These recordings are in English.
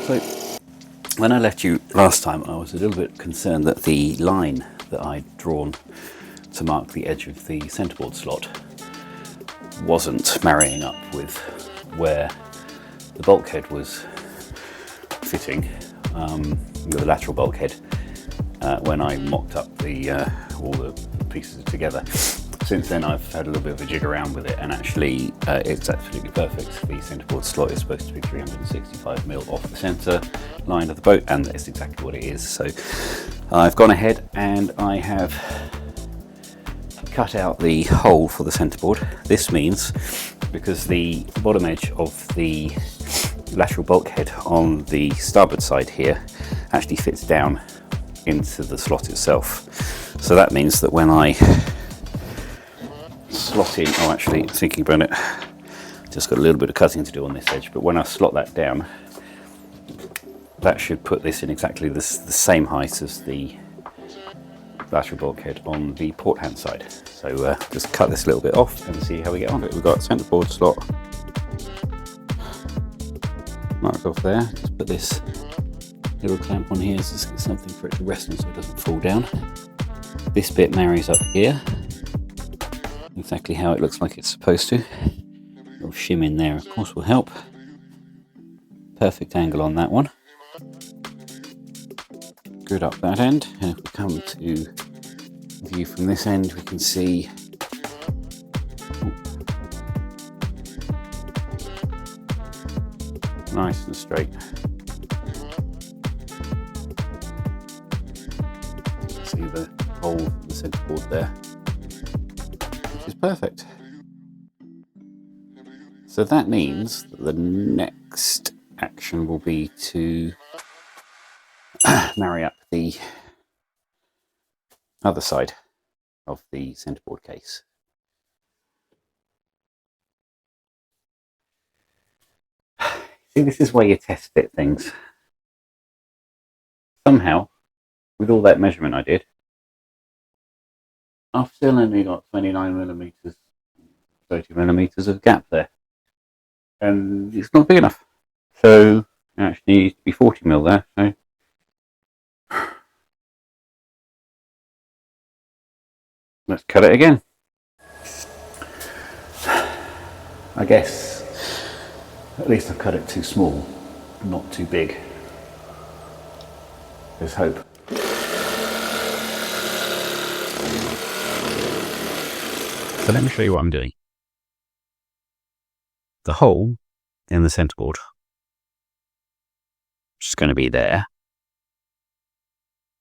So when I left you last time, I was a little bit concerned that the line that I'd drawn to mark the edge of the centerboard slot wasn't marrying up with where the bulkhead was fitting, the lateral bulkhead, when I mocked up all the pieces together. Since then I've had a little bit of a jig around with it, and actually it's absolutely perfect. The centerboard slot is supposed to be 365mm off the center line of the boat, and that's exactly what it is. So I've gone ahead and I have cut out the hole for the centerboard. This means, because the bottom edge of the lateral bulkhead on the starboard side here actually fits down into the slot itself, so that means that when I slot in, actually thinking about it, just got a little bit of cutting to do on this edge, but when I slot that down, that should put this in exactly the same height as the lateral bulkhead on the port hand side. So just cut this a little bit off and see how we get on. We've got centerboard slot marked off there. Just put this little clamp on here so it's something for it to rest on so it doesn't fall down. This bit marries up here, exactly how it looks like it's supposed to. A little shim in there of course will help. Perfect angle on that one. Good up that end, and if we come to view from this end, we can see nice and straight. See the hole in the centerboard there, which is perfect. So that means that the next action will be to marry up the other side of the centerboard case. See, this is where you test fit things. Somehow, with all that measurement I did, I've still only got 29mm, 30mm of gap there, and it's not big enough. So it actually needs to be 40mm there. So let's cut it again. I guess at least I've cut it too small, not too big. There's hope. So let me show you what I'm doing. The hole in the centerboard, which is going to be there,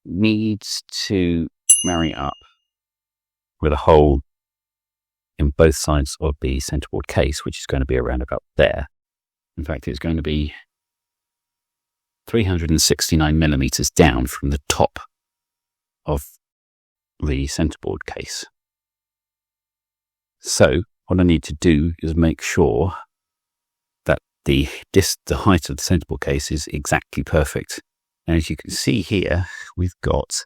needs to marry up with a hole in both sides of the centerboard case, which is going to be around about there. In fact, it's going to be 369mm down from the top of the centerboard case. So what I need to do is make sure that the height of the centerboard case is exactly perfect. And as you can see here, we've got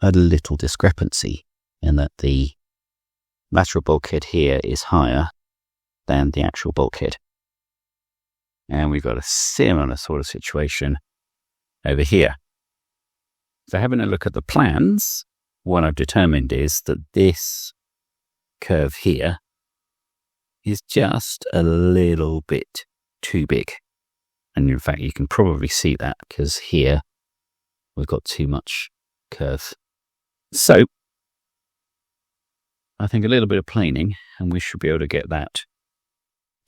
a little discrepancy in that the lateral bulkhead here is higher than the actual bulkhead. And we've got a similar sort of situation over here. So having a look at the plans, what I've determined is that this curve here is just a little bit too big. And in fact, you can probably see that because here we've got too much curve. So I think a little bit of planing and we should be able to get that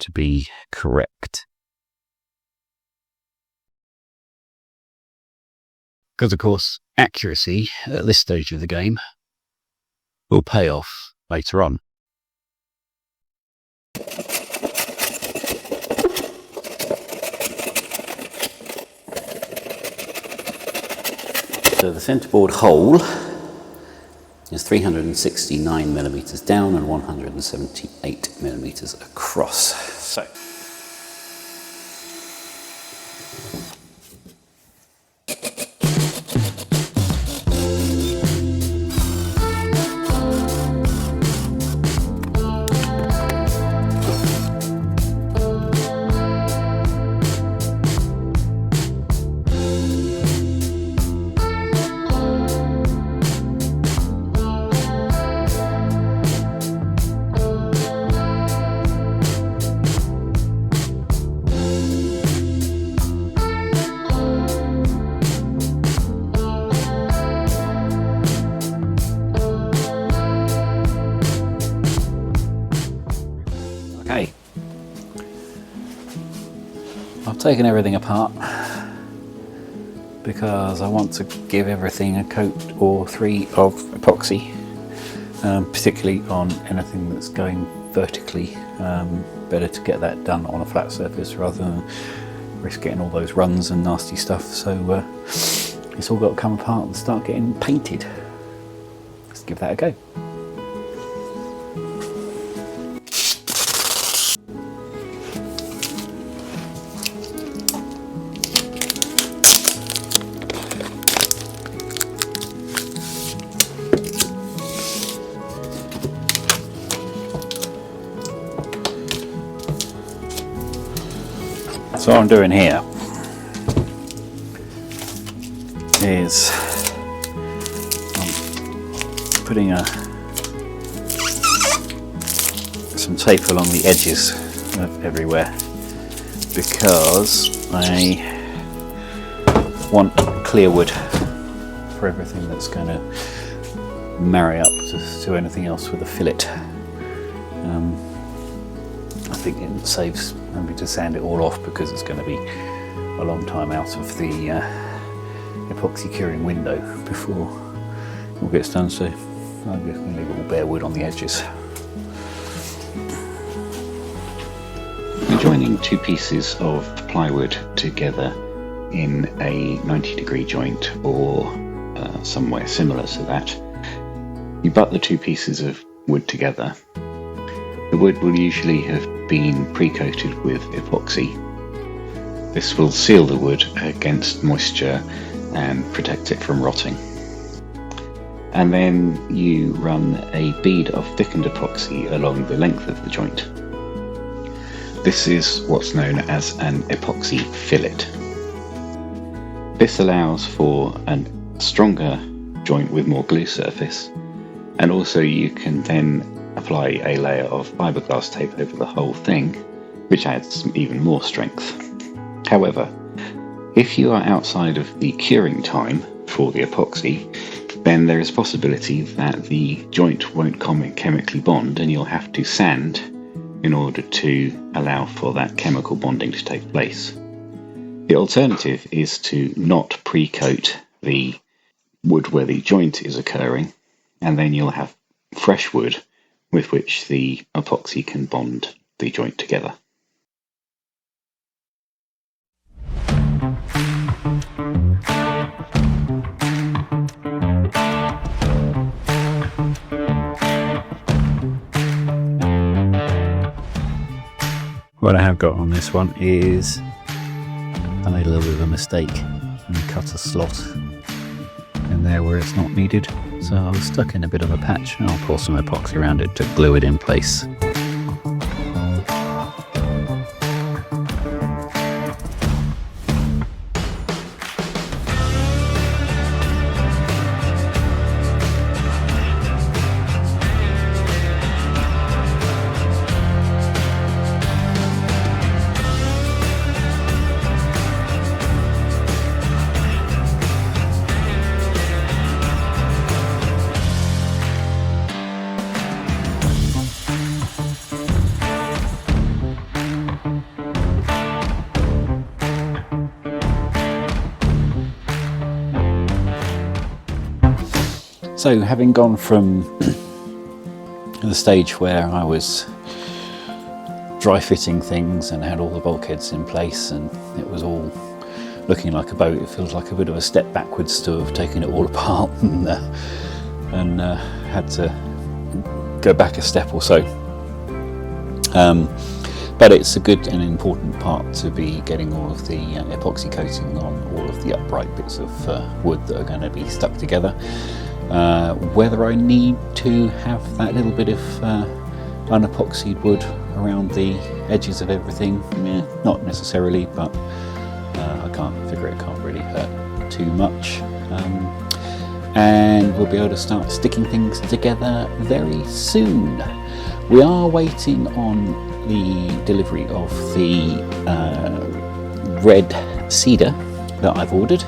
to be correct. Because of course, accuracy at this stage of the game will pay off later on. So the centerboard hole is 369mm down and 178mm across. So Okay, I've taken everything apart because I want to give everything a coat or three of epoxy, particularly on anything that's going vertically. Better to get that done on a flat surface rather than risk getting all those runs and nasty stuff. So it's all got to come apart and start getting painted. Let's give that a go. So what I'm doing here is I'm putting some tape along the edges of everywhere because I want clear wood for everything that's going to marry up to anything else with a fillet. I think it saves having to sand it all off because it's going to be a long time out of the epoxy curing window before it all gets done, so I'm just going to leave it all bare wood on the edges. Joining two pieces of plywood together in a 90-degree joint or somewhere similar to that, you butt the two pieces of wood together. The wood will usually have been pre-coated with epoxy. This will seal the wood against moisture and protect it from rotting. And then you run a bead of thickened epoxy along the length of the joint. This is what's known as an epoxy fillet. This allows for a stronger joint with more glue surface, and also you can then apply a layer of fiberglass tape over the whole thing, which adds even more strength. However, if you are outside of the curing time for the epoxy, then there is a possibility that the joint won't chemically bond and you'll have to sand in order to allow for that chemical bonding to take place. The alternative is to not pre-coat the wood where the joint is occurring, and then you'll have fresh wood with which the epoxy can bond the joint together. What I have got on this one is I made a little bit of a mistake and cut a slot in there where it's not needed. So I was stuck in a bit of a patch, and I'll pour some epoxy around it to glue it in place. So having gone from the stage where I was dry fitting things and had all the bulkheads in place and it was all looking like a boat, it feels like a bit of a step backwards to have taken it all apart and had to go back a step or so. But it's a good and important part to be getting all of the epoxy coating on all of the upright bits of wood that are going to be stuck together. Whether I need to have that little bit of unepoxied wood around the edges of everything, not necessarily, but I can't figure it can't really hurt too much. And we'll be able to start sticking things together very soon. We are waiting on the delivery of the red cedar that I've ordered.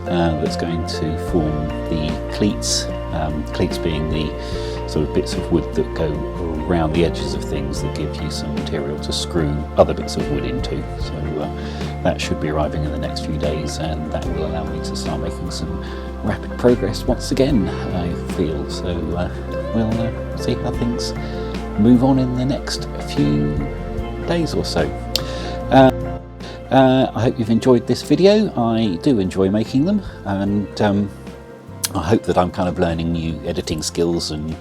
That's going to form the cleats, cleats being the sort of bits of wood that go around the edges of things that give you some material to screw other bits of wood into. So that should be arriving in the next few days, and that will allow me to start making some rapid progress once again, I feel. So we'll see how things move on in the next few days or so. I hope you've enjoyed this video. I do enjoy making them, and I hope that I'm kind of learning new editing skills and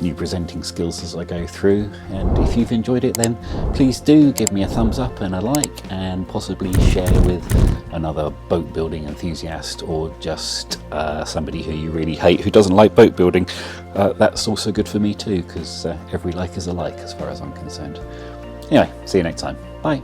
new presenting skills as I go through. And if you've enjoyed it, then please do give me a thumbs up and a like, and possibly share with another boat building enthusiast, or just somebody who you really hate who doesn't like boat building. That's also good for me too, because every like is a like as far as I'm concerned. Anyway, see you next time. Bye.